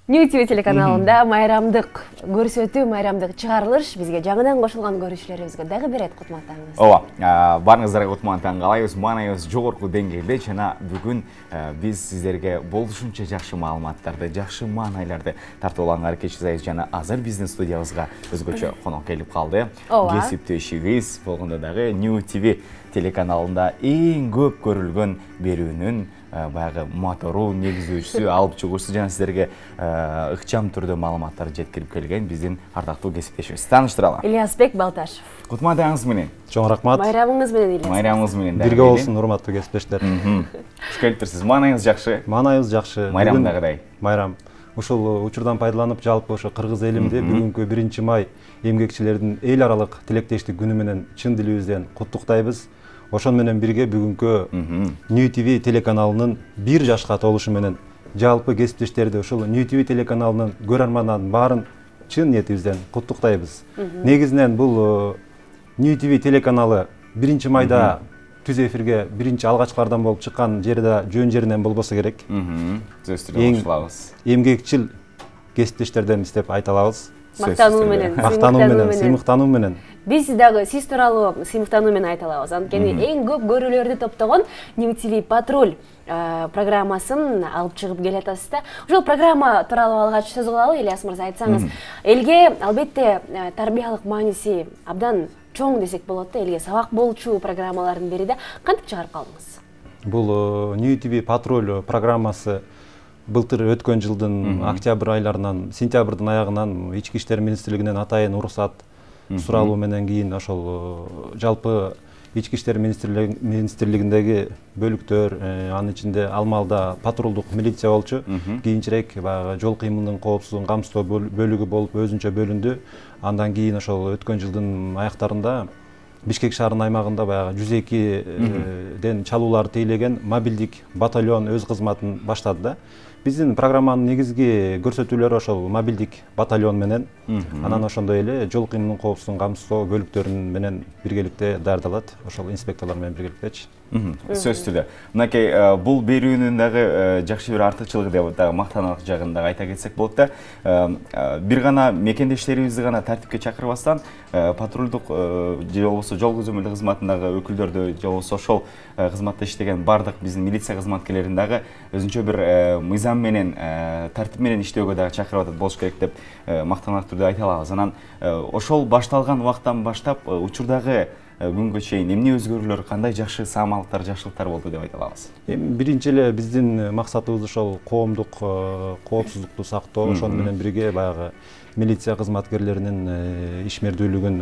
New TV телеканалында майрамдык көрсөтүү, майрамдык чыгарылыш бизге жаңыдан кошулган көрүүчүлөрүбүзгө дагы берет кутматтаңыз. Ооба, барыңыздарга кутматтан каалайбыз. Маанайыбыз жогорку деңгээлде жана бүгүн биз сиздерге болушунча жакшы маалыматтарды, жакшы маанайларды тартып алганга аракет жасайбыз жана азыр биздин студиябызга өзгөчө конок келип калды. Кесиптешибиз болгондо дагы New TV телеканалында эң көп көрүлгөн берүүнүн баягы мотору, негизүүчүсү, алып чыгуучусу жана сиздерге ыкчам түрдө маалыматтарды жеткирип келген биздин ардактуу кесиптешибиз. Тааныштыралы. Ильясбек Балташев. Кутматыңыз менен. Чоң рахмат. Майрамыңыз менен Ильяс. Майрамыңыз менен. Бирге болсун, урматтуу кесиптештер. Куш келиптирсиз. Маанайыңыз жакшы? Маанайыбыз жакшы. Майрам кандай? Майрам. Ушул учурдан пайдаланып, жалпы ошо кыргыз элимде бүгүнкү 1-май эмгекчилердин эл аралык тилектештик күнү менен чын дилибизден куттуктайбыз. Ошон менен бирге бүгүнкү New TV телеканалынын 1 жашка толушу менен жалпы кесиптештерди ушул New TV телеканалынын көрөрмандардын баарын чын ниетибизден куттуктайбыз. Негизинен бул New TV телеканалы 1-майда түз эфирге биринчи алгачкылардан болуп чыккан жери да жөн жеринен болбосо керек. Түзөстүрүп эмгекчил кесиптештерден деп айта алабыз. Мактануу менен, сыймыктануу менен. Биз дагы сиз тууралуу сыймыктануу менен айта алабыз. Анткени эң көп көрүүлөрдү топтогон New TV Патруль программасын алып чыгып келатасыз да. Ошол программа тууралуу алгач сөз кылалы, Ильяс мырза, айтсаңыз. Элге албетте тарбиялык мааниси абдан чоң десек болот да, элге сабак болчу программалардын бири да. Кантип чыгарып калдыңыз? Бул New TV Патруль программасы былтыр өткөн жылдын октябрь айларынан, сентябрдын аягынан Ички иштер министрлигинен атайын уруксат суралуу менен кийин ошол жалпы Ички иштер министрлигиндеги бөлүктөр, анын ичинде ал маалда патрулдук милиция болчу, кийинчерээк баягы жол кыймылынын коопсуздугун камсыздоо бөлүгү болуп өзүнчө бөлүндү. Андан кийин ошол өткөн жылдын аяктарында Бишкек шаарынын аймагында баягы 102ден чалуулар тейлеген мобилдик батальон өз кызматын баштады да. Биздин программанын негизги көрсөтүүлөрү ошол мобилдик батальон менен, анан ошондой эле жол кыймылынын коопсуздугун камсыздоо бөлүктөрүн менен биргеликте даярдалат. Ошол инспекторлор менен биргеликтечи. Сөз түрдө. Мынакей бул берүүнүн дагы жакшы бир артыкчылыгы деп дагы мактаналык жагын дагы айта кетсек болот да. Бир гана мекендештерибизди гана тартипке чакырбастан патрулдук же болбосо жол көзөмөлдөө кызматындагы өкүлдөрдү же болбосо ошол кызматта иштеген бардык биздин милиция кызматкерлерин дагы өзүнчө бир мыйзам менен тартип менен иштөөгө дагы чакырып атат болуш керек деп мактаналык түрдө айта алабыз. Анан ошол башталган убактан баштап учурдагы бүгүнкү чейин эмне өзгөрүүлөр, кандай жакшы саамалыктар, жакшылыктар болду деп айта алабыз? Биринчи эле биздин максатыбыз ошол коомдук коопсуздукту сактоо, ошону менен бирге баягы милиция кызматкерлеринин ишмердүүлүгүн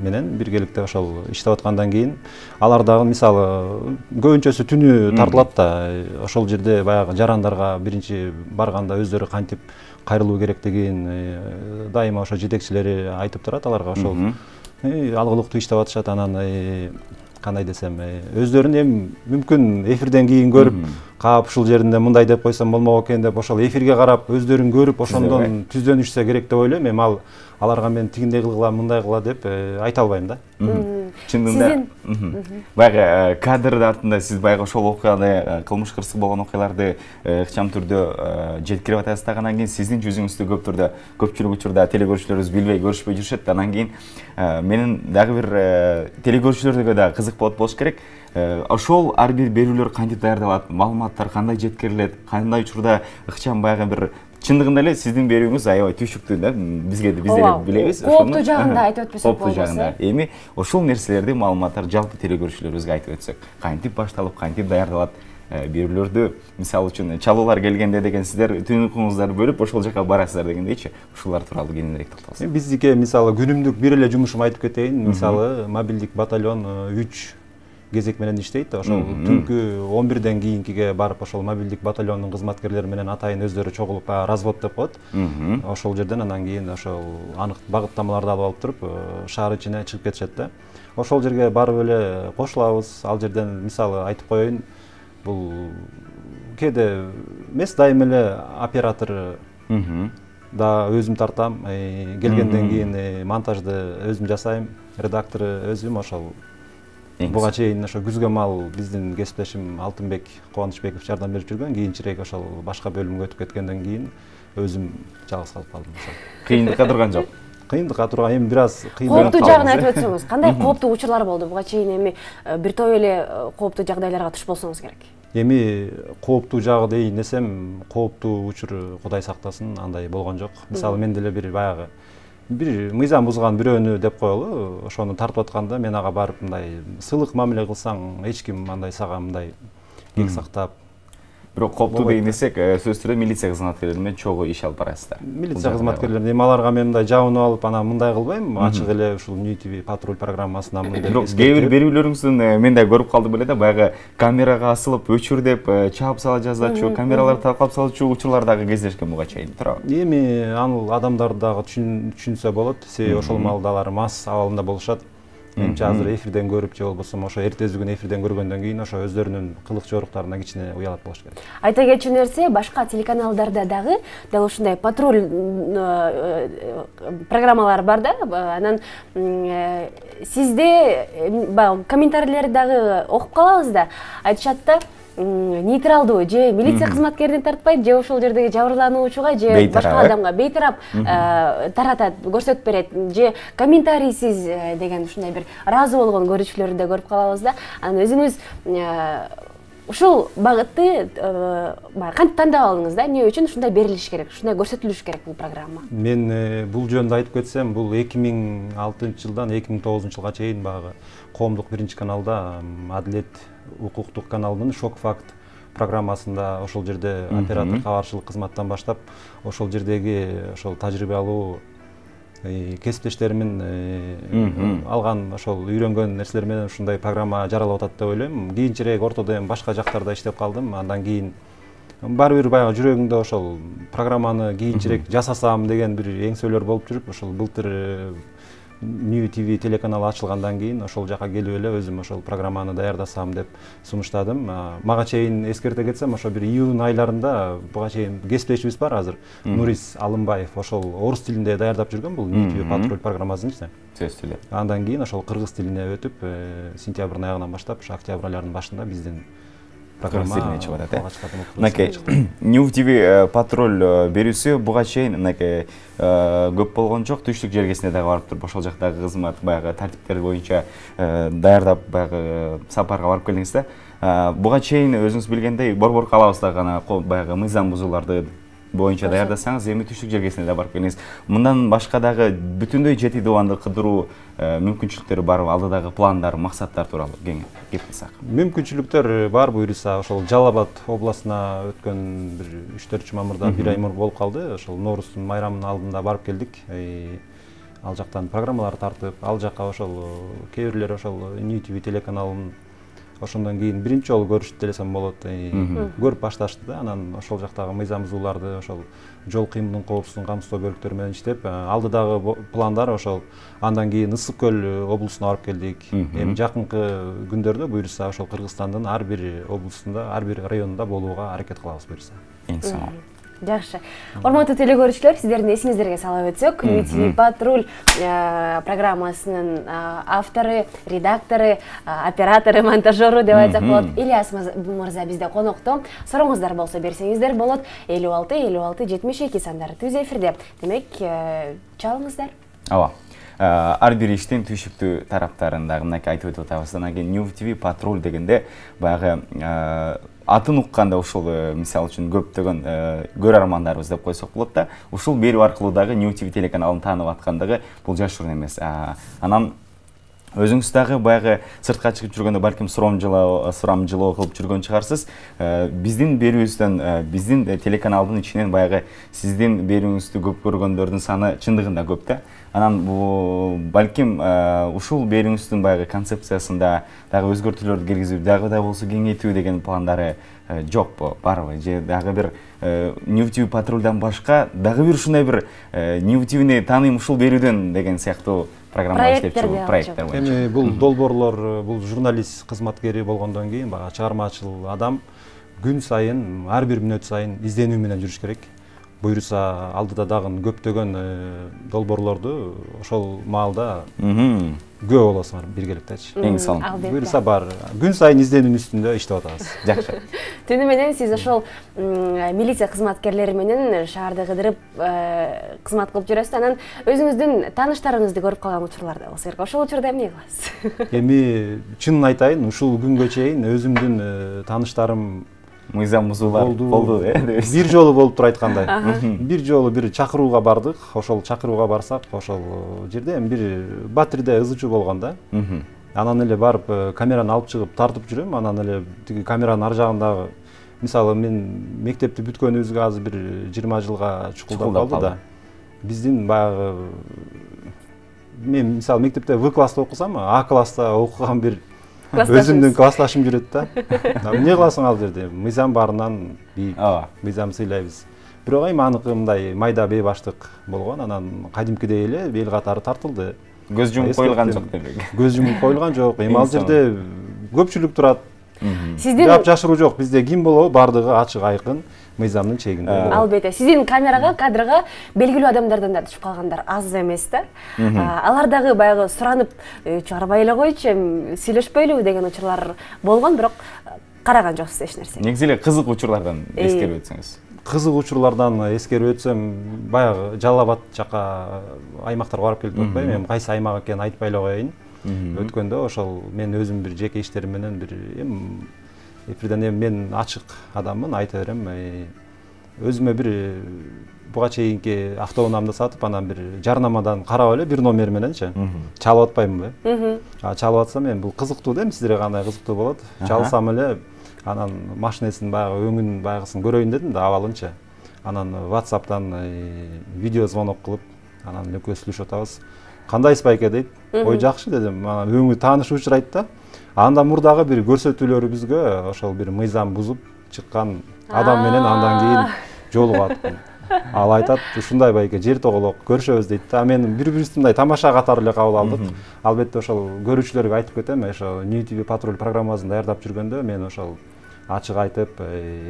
менен биргеликте ошол иштеп аткандан кийин алар дагы мисалы көбүнчөсү түнү тартылат да. Ошол жерде баягы жарандарга биринчи барганда өздөрү кантип кайрылуу керектигин дайыма ошо жетекчилери айтып турат аларга. Ошол алгылыктуу иштеп атышат. Анан кандай десем, өздөрүн эми мүмкүн эфирден кийин көрүп, каап ушул жеринде мындай деп койсом болмок экен деп ошол эфирге карап өздөрүн көрүп, ошондон түздөнүшсө керек деп ойлойм. Эми аларга мен тигиндей кылгыла, мындай кыла деп айта албайм да. Чындыгында баягы кадр артында сиз баягы ошол окуяны, кылмыш кырсык болгон окуяларды ыкчам түрдө жеткирип атасыз да. Анан кийин сиздин жүзүңүздү көп түрдө көпчүлүк учурда телегөрүүчүлөрүбүз билбей, көрүшпөй жүрүшөт. Анан кийин менин дагы бир телегөрүүчүлөргө да кызык болуш керек. Ошол ар бир берүүлөр кантип даярдалат, маалыматтар кандай жеткирилет, кандай учурда ыкчам баягы бир чындыгында эле сиздин берүүңүз аябай түйшүктүү да, бизде билебиз. Кооптуу жагында айтып өтпөсөк болбосо. Эми ошол нерселерди, маалыматтар жалпы телегөрүүчүлөрүбүзгө айтып өтсөк, кантип башталып, кантип даярдалат берүүлөрдү, мисалы үчүн чалуулар келгенде деген сиздер түн уйкуңуздарды бөлүп ошол жака барасыздар дегендейчи, ушулар тууралуу кененирээк токтолсоң. Биздики мисалы күнүмдүк бир эле жумушум айтып кетейин. Мисалы мобилдик батальон 3 кезек менен иштейт. Ошол түнкү 11ден кийинкиге барып ошол мобилдик батальондун кызматкерлери менен атайын өздөрү чогулуп развод деп коет. Ошол жерден анан кийин ошол анык багыттамаларды алып алып туруп шаар ичине чыгып кетишет да. Ошол жерге барып эле кошулабыз. Ал жерден мисалы айтып коеюн, бул кээде эмес, дайыма эле оператор да өзүм тартам. Келгенден кийин монтажды өзүм жасайм, редактору өзүм. Ошол буга чейин ошо күзгө маал биздин кесиптешим Алтынбек Кубанычбеков жардам берип жүргөн. Кийинчерээк ошол башка бөлүмгө өтүп кеткенден кийин өзүм жалгыз калып калдым. Кыйындыкка турган жок. Кыйындыкка турган эми бир аз Кооптуу жагын айтып өтсөңүз, кандай кооптуу учурлар болду буга чейин? Эми бир топ эле кооптуу жагдайларга туш болсоңуз керек. Эми кооптуу жагы дейин десем, кооптуу учур Кудай сактасын андай болгон жок. Мисалы мен деле бир баягы бир мыйзам бузган бирөөнү деп коелу, ошону тартып атканда мен ага барып мындай сылык мамиле кылсаң, эч ким андай сага мындай кек сактап. Бирок кооптуу дейин десек, сөзсүз түрдө милиция кызматкерлери менен чогуу иш алып барасыздар. Милиция кызматкерлери эми аларга мен мындай жабынып алып, анан мындай кылбайм, ачык эле ушул New TV патруль программасына мындай. Бирок кээ бир берүүлөрүңүздүн мен да көрүп калдым эле да, баягы камерага асылып өчүр деп чаап сала жазачу, камераларды талкалап салчу учурлар дагы кездешкен буга чейин, туурабы? Эми аны адамдар дагы түшүнсө болот. Себеби ошол маалда алар мас абалында болушат. Менимче азыр эфирден көрүп же болбосо ошо эртеси күнү эфирден көргөндөн кийин ошо өздөрүнүн кылык жоруктарына кичине уялат болуш керек. Айта кетчү нерсе, башка телеканалдарда дагы дал ушундай патруль программалар бар да. Анан сизде комментарийлерди дагы окуп калабыз да. Айтышат да, нейтралдуу же милиция кызматкерин тартпайт, же ошол жердеги жабырлануучуга же башка адамга бейтарап таратат, көрсөтүп берет, же комментарийсиз деген ушундай бир ыраазы болгон көрүүчүлөрдү да көрүп калабыз да. Анан өзүңүз ушул багытты кантип тандап алдыңыз да? Эмне үчүн ушундай берилиш керек, ушундай көрсөтүлүш керек бул программа? Мен бул жөнүндө айтып кетсем, бул 2006-жылдан 2009-жылга чейин багы коомдук биринчи каналда Адилет укуктук каналынын Шок факт программасында ошол жерде оператор кабарчылык кызматтан баштап ошол жердеги ошол тажрыйбалуу кесиптештеримин алган ошол үйрөнгөн нерселер менен ушундай программа жаралып атат деп ойлойм. Кийинчерээк ортодо эми башка жактарда иштеп калдым. Андан кийин баары бир баягы жүрөгүмдө ошол программаны кийинчерээк жасасам деген бир эңсөлөр болуп жүрүп, ошол былтыр New TV телеканалы ачылгандан кийин ошол жака келип эле өзүм ошол программаны даярдасам деп сунуштадым. Мага чейин эскерте кетсем, ошо бир июнь айларында буга чейин кесиптешибиз бар азыр, Нурис Алымбаев, ошол орус тилинде даярдап жүргөн бул New TV патруль программасын ичинде. Сөзсүз эле. Андан кийин ошол кыргыз тилине өтүп, сентябрдын аягынан баштап, ошо октябрь айларынын башында биздин программа чыгып атат. Мынакей New TV патруль берүүсү буга чейин мынакей көп болгон жок, түштүк жергесине дагы барып туруп ошол жактагы кызмат баягы тартиптер боюнча даярдап баягы сапарга барып келдиңиз да. Буга чейин өзүңүз билгендей борбор калабызда гана баягы мыйзам бузууларды боюнча даярдасаңыз, эми түштүк жергесине да барып келиңиз. Мындан башка дагы бүтүндөй жети дубанды кыдыруу мүмкүнчүлүктөрү барбы? Алдыдагы пландар, максаттар тууралуу кеп кылсак. Мүмкүнчүлүктөр бар буюрса, ошол Жалал Абад областына өткөн бир 3-4 мамырда бир ай мурун болуп калды. Ошол Норуздун майрамынын алдында барып келдик. Ал жактан программалар тартып, ал жака ошол кээ бирлер ошол New TV телеканалын ошондон кийин биринчи жолу көрүштү делесем болот. Көрүп башташты да, анан ошол жактагы мыйзам бузууларды, ошол жол кыймылын коопсуздугун камсыздоо бөлүктөрү менен иштеп, алдыдагы пландар ошол андан кийин Ысык көл облусуна барып келдик. Эми жакынкы күндөрдө буюрса ошол Кыргызстандын ар бир облусунда, ар бир районунда болууга аракет кылабыз буюрса. Жакшы. Урматтуу телекөрүүчүлөр, сиздердин эсиңиздерге салып өтсөк, New TV патруль программасынын автору, редактору, оператору, монтажеру деп айтсак болот, Ильяс мырза бизде конокто. Сурооңуздар болсо берсеңиздер болот. 56-56-72 сандары түз эфирде. Демек, чалыңыздар. Ооба. Ар бир иштин түйшүктүү тараптарындагы мынакей айтып өтүп атабыз. Анан кийин New TV патруль дегенде баягы атын укканда ушул мисалы үчүн көптөгөн көрөрмандарыбыз деп койсок болот да. Ушул берүү аркылуу дагы New TV телеканалын таанып аткандыгы бул жашыруун эмес. Анан өзүңүз дагы баягы сыртка чыгып жүргөндө балким сурамжылоо кылып жүргөн чыгарсыз. Биздин берүүбүздөн, биздин телеканалдын ичинен баягы сиздин берүүңүздү көп көргөндөрдүн саны чындыгында көп да. Анан балким ушул берүүңүздүн баягы концепциясында дагы өзгөртүүлөрдү киргизип, дагы да болсо кеңейтүү деген пландары жокпу, барбы? Же дагы бир New TV патрулдан башка дагы бир ушундай бир New TVни тааныйм ушул берүүдөн деген сыяктуу программа иштеп чыгуу проекттер боюнча. Эми бул долбоорлор, бул журналист кызматкери болгондон кийин баягы чыгармачыл адам күн сайын, ар бир мүнөт сайын изденүү менен жүрүш керек. буюрса алдыда дагы көптөгөн долбоорлорду ошол маалда күбө болосуңар биргеликтечи. Эң сонун. Буюрса бар. Күн сайын изденүүнүн үстүндө иштеп атабыз. Жакшы. Түнү менен сиз ошол милиция кызматкерлери менен шаарды кыдырып кызмат кылып жүрөсүз, анан өзүңүздүн тааныштарыңызды көрүп калган учурлар да болсо керек. Ошол учурда эмне кыласыз? Эми чынын айтайын, ушул күнгө чейин өзүмдүн тааныштарым Мыйзам бузуулар болду, бир жолу болуп тур айткандай. Бир жолу бир чакырууга бардык. Ошол чакырууга барсак, ошол жерде эми бир батирде ызычуу болгон да. Анан эле барып камераны алып чыгып тартып жүрөм. Анан эле тиги камеранын ар жагындагы, мисалы мен мектепти бүткөнүбүзгө азыр бир 20 жылга чукулдап калды да. Биздин баягы мен мисалы мектепте В класста окусам, А класста окуган бир өзүмдүн классташым жүрөт да. Эмне кыласың ал жерде? Мыйзам баарынан бийик, мыйзам сыйлайбыз. Бирок эми аныкы мындай майда бей баштык болгон, анан кадимкидей эле эл катары тартылды. Көз жумуп коюлган жок демек. Көз жумуп коюлган жок. Эми ал жерде көпчүлүк турат. Сиздин жашыруу жок. Бизде ким болобу бардыгы ачык айкын мыйзамдын чегинде. Албетте, сиздин камерага, кадрга белгилүү адамдардан да түшүп калгандар аз эмес да. Алар дагы баягы суранып, чыгарбай эле койчу, сүйлөшпөйлүбү деген учурлар болгон, бирок караган жоксуз эч нерсе. Негизи эле кызык учурлардан эскерип өтсөңүз. Кызык учурлардан эскерип өтсөм, баягы Жалал Абад жака аймактарга барып келип атпайбы, эми кайсы аймак экенин айтпай эле коеюн. Өткөндө ошол мен өзүм бир жеке иштерим менен бир эфирден мен ачык адаммын, айта берем. Өзүмө бир буга чейинки автоунаамды сатып, анан бир жарнамадан карап эле бир номер мененчи чалып атпаймынбы? Чалып атсам мен бул кызыктуу да, сиздерге кандай кызыктуу болот. Чалсам эле анан машинесин баягы өңүн байгысын көрөйүн дедим да, абалынчы. Анан WhatsApp'тан видео звонок кылып, анан экөөбүз сүйлөшүп атабыз. Кандайсыз байке дейт. Ой, жакшы дедим. Анан өңү тааныш учурайт да. Анда мурдагы бир көрсөтүүлөрүбүзгө ошол бир мыйзам бузуп чыккан адам менен андан кийин жолугат. Ал айтат, ушундай байке жер тоголок көрүшөбүз дейт да. Мен бири-бирибизди мындай тамаша катары эле кабыл алдык. Албетте ошол көрүүчүлөргө айтып кетем, ошо New TV патруль программасын даярдап жүргөндө мен ошол ачык айтып,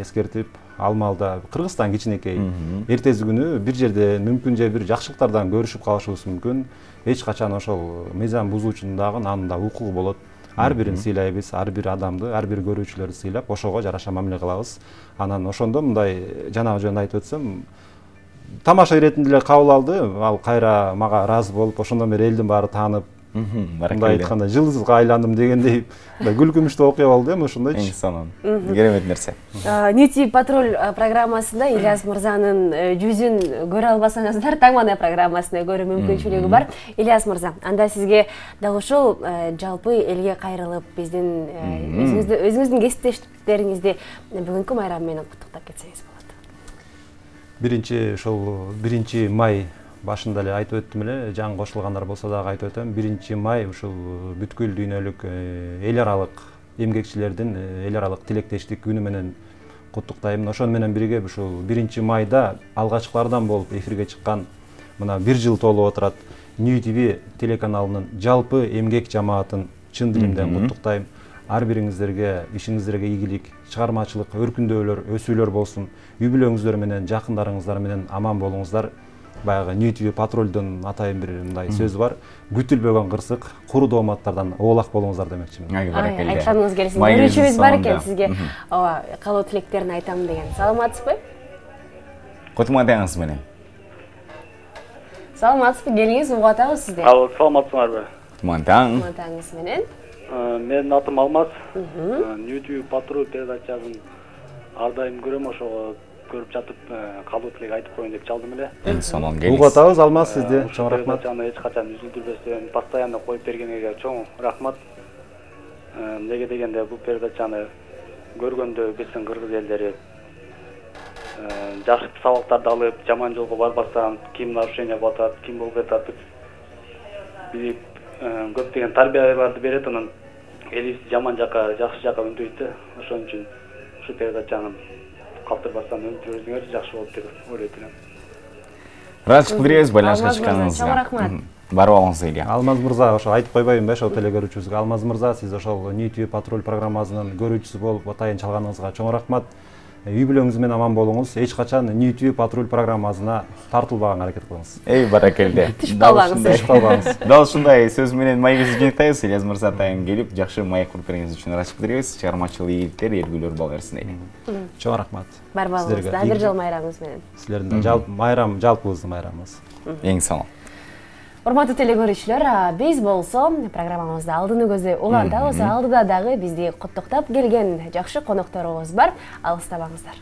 эскертип, ал маалда Кыргызстан кичинекей. Эртеси күнү бир жерде мүмкүн же бир жакшылыктардан көрүшүп калышыбыз мүмкүн. Эч качан ошол мыйзам бузуучунун дагы анын да укугу болот. Ар бирин сыйлайбыз, ар бир адамды, ар бир көрүүчүлөрдү сыйлап, ошого жараша мамиле кылабыз. Анан ошондо мындай жанагы жөнүндө айтып өтсөм, тамаша иретинде эле кабыл алды. Ал кайра мага ыраазы болуп, ошондон бери элдин баары таанып, мындай айтканда жылдызга айландым дегендей күлкүмүштүү окуя болду эми ошондойчу. Эң сонун. Керемет нерсе. New TV патруль программасында Ильяс мырзанын жүзүн көрө албасаңыздар, Таңмана программасында көрүү мүмкүнчүлүгү бар. Ильяс мырза, анда сизге дагы ушул жалпы элге кайрылып, биздин өзүңүздүн кесиптештериңизди бүгүнкү майрам менен куттуктап кетсеңиз болот. Биринчи ошол 1 май башында эле айтып өттүм эле, жаңы кошулгандар болсо дагы айтып өтөм. 1 май ушул бүткүл дүйнөлүк эл аралык эмгекчилердин эл аралык тилектештик күнү менен куттуктайм. Ошону менен бирге ушул 1 майда алгачкылардан болуп эфирге чыккан мына 1 жыл толуп отурат New TV телеканалынын жалпы эмгек жамаатын чын дилимден куттуктайм. Ар бириңиздерге, ишиңиздерге ийгилик, чыгармачылык, өркүндөөлөр, өсүүлөр болсун. Үй бүлөңүздөр менен, жакындарыңыздар менен аман болуңуздар. Баягы New TV патрульдун атайын бир мындай сөзү бар. Күтүлбөгөн кырсык, куру дооматтардан оолак болуңуздар демекчимин. Айтканыңыз келсин. Көрүүчүбүз бар экен сизге. Ооба, калуу тилектерин айтам деген. Саламатсызбы? Котумадаңыз менен. Саламатсызбы? Келиңиз, угуп атабыз сизди. Ал, саламатсыңарбы? Котумадың. Котумадаңыз менен. Менин атым Алмаз. New TV патруль передачасын ар дайым көрөм, ошого көрүп жатып, калуу тилек айтып коеюн деп чалдым эле. Эң сонун келиңиз. Угуп атабыз Алмаз сизди. Чоң рахмат. Передачаны эч качан үзүлдүрбөстөн постоянно коюп бергениңизге чоң рахмат. Неге дегенде бул передачаны көргөндө биздин кыргыз элдери жакшы сабактарды алып, жаман жолго барбастан, ким нарушение болуп атат, ким болуп атат билип, көптөгөн тарбияларды берет, анан элибизди жаман жака, жакшы жака үндөйт да. Ошон үчүн ушу передачаны калтырбастан өндүрүңөр жакшы болот деп ойлойт элем. Ыраазычылык билдиребиз байланышка чыкканыңызга. Чоң рахмат. Барып алыңыз Илья. Алмаз мырза, ошо айтып койбоймунбу, ошол телекөрүүчүбүзгө. Алмаз мырза, сиз ошол New TV патруль программасынын көрүүчүсү болуп атайын чалганыңызга чоң рахмат. үй бүлөңүз менен аман болуңуз, эч качан New TV патруль программасына тартылбаганга аракет кылыңыз. Баракелде. Түшүп калбаңыз. Дал ушундай сөз менен маегибизди жыйынтайбыз. Ильяс мырза атайын келип, жакшы маек куруп бергениңиз үчүн ырахмат билдиребиз. Чыгармачыл ийгиликтер, элгүүлөр боло берсин дейли. Чоң рахмат. Бар болуңуз. Дагы бир жолу майрамыңыз менен. Силердин майрам жалпыбыздын майрамыбыз. Эң салам. Урматтуу телекөрүүчүлөр, биз болсо программабызды алдыны көздөй улантабыз. Алдыда дагы бизди куттуктап келген жакшы конокторубуз бар. Алыстабаңыздар.